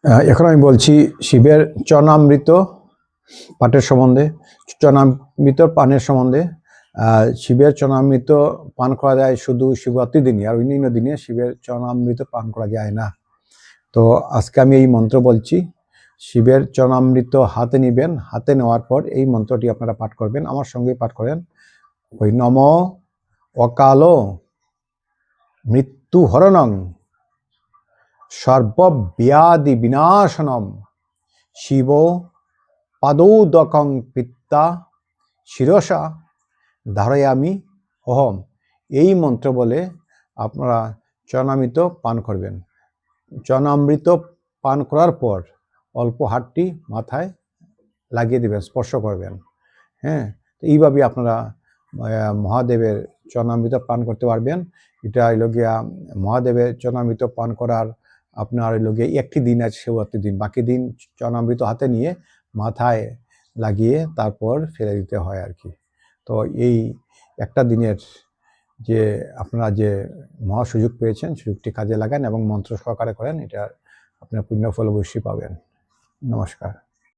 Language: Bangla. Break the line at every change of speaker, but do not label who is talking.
এখন আমি বলছি শিবের চরণামৃত পাঠের সম্বন্ধে, চরণামৃত পানের সম্বন্ধে। শিবের চরণামৃত পান করা যায় শুধু শিবরাত্রির দিনই, আর অন্যান্য দিনে শিবের চরণামৃত পান করা যায় না। তো আজকে আমি এই মন্ত্র বলছি। শিবের চরণামৃত হাতে নেবেন, হাতে নেওয়ার পর এই মন্ত্রটি আপনারা পাঠ করবেন, আমার সঙ্গে পাঠ করেন। ওই নম অকাল মৃত্যুহরণং সর্বব্যাধি বিনাশনম শিব পাদৌদকং পিত্তা শিরসা ধারয়ামি অহম। এই মন্ত্র বলে আপনারা চরণামৃত পান করবেন। চরণামৃত পান করার পর অল্প হাতটি মাথায় লাগিয়ে দেবেন, স্পর্শ করবেন। হ্যাঁ, তো এইভাবে আপনারা মহাদেবের চরণামৃত পান করতে পারবেন। এটা হইল গিয়া মহাদেবের চরণামৃত পান করার আপনার হইল গিয়ে একটি দিন আছে, শিবরাত্রির দিন। বাকি দিন চরণামৃত হাতে নিয়ে মাথায় লাগিয়ে তারপর ফেলে দিতে হয় আর কি। তো এই একটা দিনের যে আপনারা যে মহা সুযোগ পেয়েছেন, সুযোগটি কাজে লাগান এবং মন্ত্র সহকারে করেন, এটা আপনার পুণ্যফল অবশ্যই পাবেন। নমস্কার।